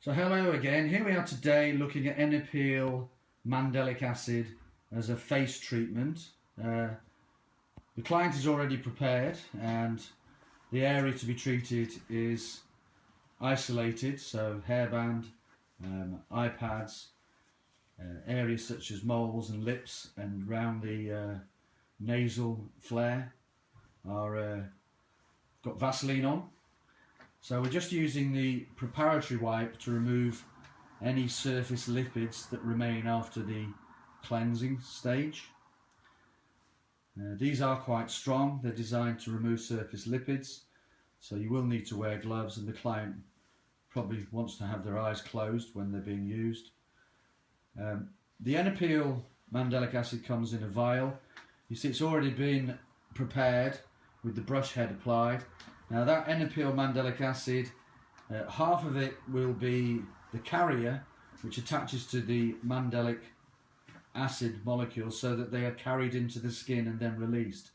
So hello again, here we are today looking at Enerpeel mandelic acid as a face treatment. The client is already prepared and the area to be treated is isolated, so hairband, eye pads, areas such as moles and lips and round the nasal flare are got Vaseline on. So we're just using the preparatory wipe to remove any surface lipids that remain after the cleansing stage. These are quite strong, they're designed to remove surface lipids, so you will need to wear gloves, and the client probably wants to have their eyes closed when they're being used. The Enerpeel mandelic acid comes in a vial. You see it's already been prepared with the brush head applied. Now that Enerpeel mandelic acid, half of it will be the carrier which attaches to the mandelic acid molecules so that they are carried into the skin and then released.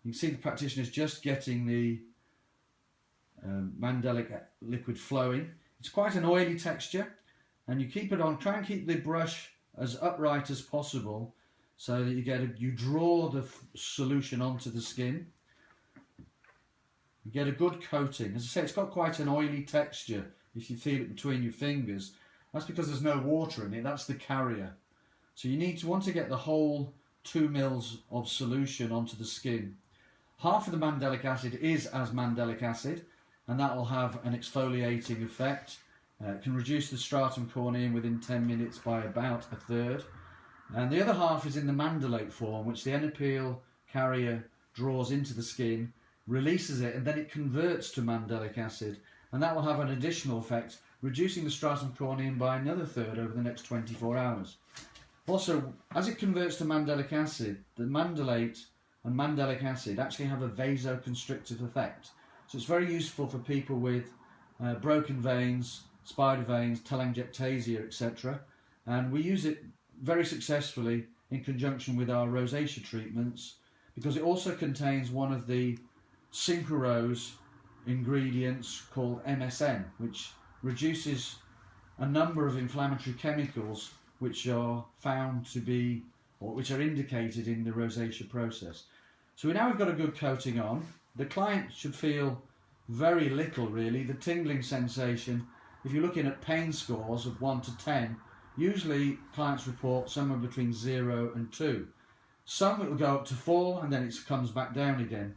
You can see the practitioner is just getting the mandelic liquid flowing. It's quite an oily texture, and you keep it on, try and keep the brush as upright as possible so that you draw the solution onto the skin. You get a good coating. As I say, it's got quite an oily texture if you feel it between your fingers. That's because there's no water in it, that's the carrier. So you want to get the whole 2 mils of solution onto the skin. Half of the mandelic acid is as mandelic acid, and that will have an exfoliating effect. It can reduce the stratum corneum within 10 minutes by about a third. And the other half is in the mandalate form, which the Enerpeel carrier draws into the skin, releases it, and then it converts to mandelic acid, and that will have an additional effect, reducing the stratum corneum by another third over the next 24 hours. Also, as it converts to mandelic acid, the mandalate and mandelic acid actually have a vasoconstrictive effect. So it's very useful for people with broken veins, spider veins, telangiectasia, etc. And we use it very successfully in conjunction with our rosacea treatments, because it also contains one of the synchorose ingredients called MSM, which reduces a number of inflammatory chemicals which are found to be, or which are indicated in the rosacea process. So now we've got a good coating on. The client should feel very little really. The tingling sensation, if you're looking at pain scores of 1 to 10, usually clients report somewhere between 0 and 2. Some it will go up to 4 and then it comes back down again.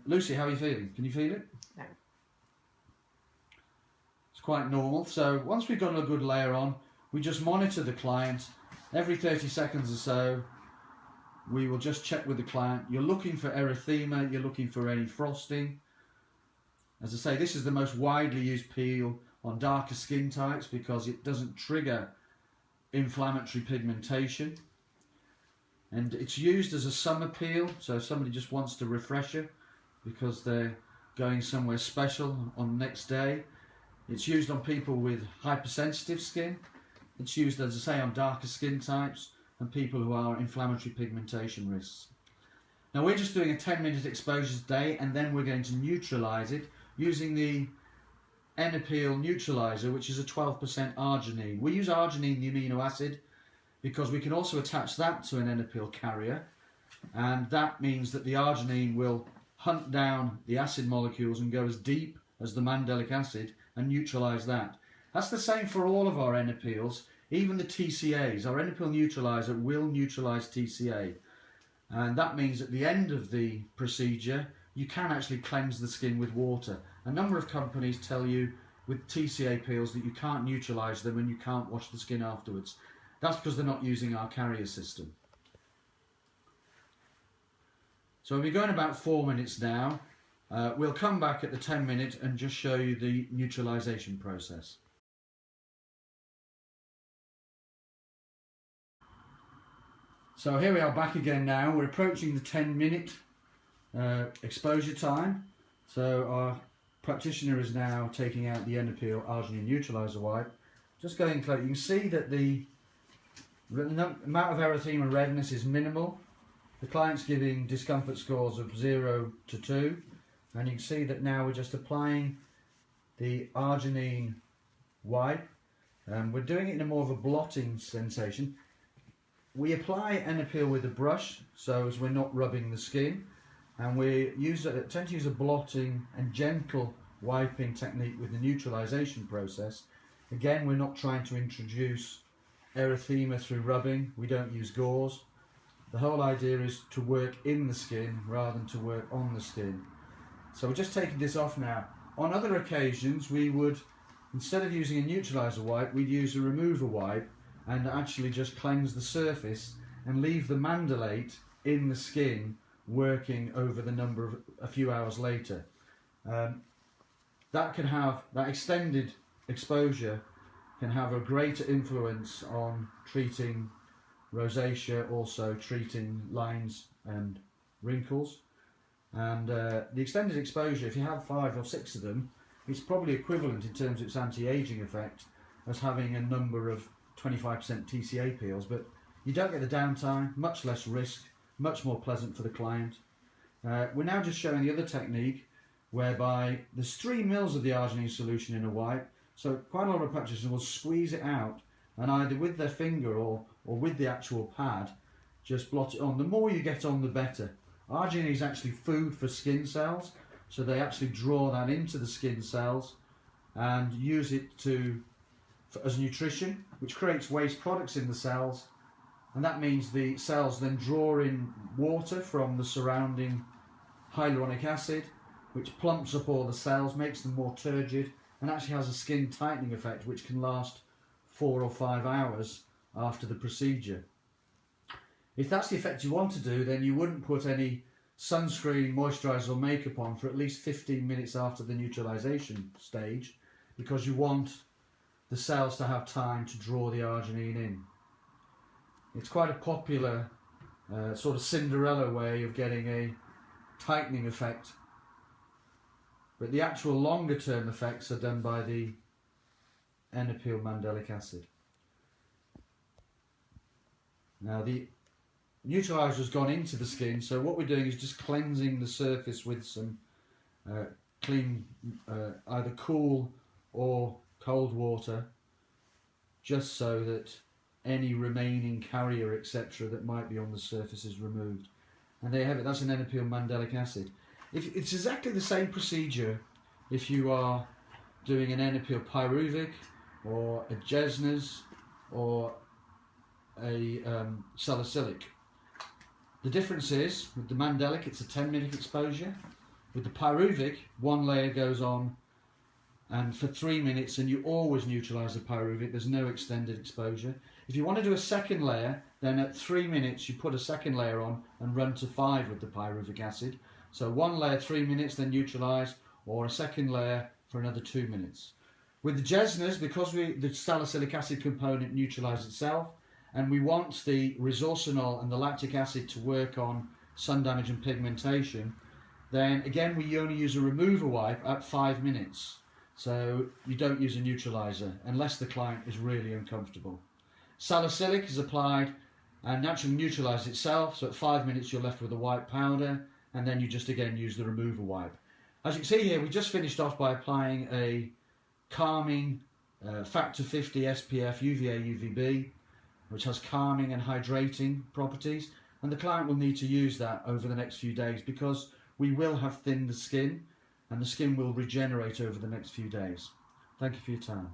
Lucy, how are you feeling? Can you feel it? No. It's quite normal. So once we've got a good layer on, we just monitor the client. Every 30 seconds or so, we will just check with the client. You're looking for erythema, you're looking for any frosting. As I say, this is the most widely used peel on darker skin types because it doesn't trigger inflammatory pigmentation. And it's used as a summer peel, so if somebody just wants to refresher because they're going somewhere special on the next day. It's used on people with hypersensitive skin. It's used, as I say, on darker skin types and people who are inflammatory pigmentation risks. Now we're just doing a 10-minute exposure today, and then we're going to neutralise it using the Enerpeel neutraliser, which is a 12% arginine. We use arginine, the amino acid, because we can also attach that to an Enerpeel carrier, and that means that the arginine will hunt down the acid molecules and go as deep as the mandelic acid and neutralise that. That's the same for all of our Enerpeels, even the TCAs. Our Enerpeel neutraliser will neutralise TCA, and that means at the end of the procedure you can actually cleanse the skin with water. A number of companies tell you with TCA peels that you can't neutralise them and you can't wash the skin afterwards. That's because they're not using our carrier system. So we're going about 4 minutes now. We'll come back at the 10 minute and just show you the neutralisation process. So here we are back again now. We're approaching the 10-minute exposure time. So our practitioner is now taking out the Enerpeel arginine neutraliser wipe. Just going close, you can see that the amount of erythema redness is minimal. The client's giving discomfort scores of 0 to 2, and you can see that now we're just applying the arginine wipe. We're doing it in a more of a blotting sensation. We apply Enerpeel with a brush so as we're not rubbing the skin, and we tend to use a blotting and gentle wiping technique with the neutralisation process. Again, we're not trying to introduce erythema through rubbing. We don't use gauze. The whole idea is to work in the skin rather than to work on the skin. So we're just taking this off now. On other occasions we would, instead of using a neutraliser wipe, we'd use a remover wipe and actually just cleanse the surface and leave the mandolate in the skin working over a few hours later. That extended exposure can have a greater influence on treating rosacea, also treating lines and wrinkles. And the extended exposure, if you have 5 or 6 of them, it's probably equivalent in terms of its anti-aging effect as having a number of 25% TCA peels, but you don't get the downtime, much less risk, much more pleasant for the client. We're now just showing the other technique whereby there's 3 mils of the arginine solution in a wipe, so quite a lot of practitioners will squeeze it out and either with their finger or with the actual pad just blot it on. The more you get on, the better. Arginine is actually food for skin cells, so they actually draw that into the skin cells and use it as nutrition, which creates waste products in the cells, and that means the cells then draw in water from the surrounding hyaluronic acid, which plumps up all the cells, makes them more turgid, and actually has a skin tightening effect which can last 4 or 5 hours after the procedure. If that's the effect you want to do, then you wouldn't put any sunscreen, moisturiser or makeup on for at least 15 minutes after the neutralisation stage, because you want the cells to have time to draw the arginine in. It's quite a popular sort of Cinderella way of getting a tightening effect, but the actual longer term effects are done by the Enerpeel mandelic acid. Now the neutraliser has gone into the skin, so what we're doing is just cleansing the surface with some clean, either cool or cold water, just so that any remaining carrier etc. that might be on the surface is removed. And there you have it, that's an Enerpeel mandelic acid. It's exactly the same procedure if you are doing an Enerpeel pyruvic or a Jesner's or a salicylic. The difference is, with the mandelic it's a 10-minute exposure. With the pyruvic, 1 layer goes on and for 3 minutes, and you always neutralise the pyruvic, there's no extended exposure. If you want to do a second layer, then at 3 minutes you put a second layer on and run to 5 with the pyruvic acid. So 1 layer 3 minutes, then neutralise, or a second layer for another 2 minutes. With the Jesner's, because the salicylic acid component neutralises itself, and we want the resorcinol and the lactic acid to work on sun damage and pigmentation, then again we only use a remover wipe at 5 minutes. So you don't use a neutraliser unless the client is really uncomfortable. Salicylic is applied and naturally neutralises itself, so at 5 minutes you're left with a white powder, and then you just again use the remover wipe. As you can see here, we just finished off by applying a calming factor 50 SPF UVA UVB, which has calming and hydrating properties, and the client will need to use that over the next few days because we will have thinned the skin and the skin will regenerate over the next few days. Thank you for your time.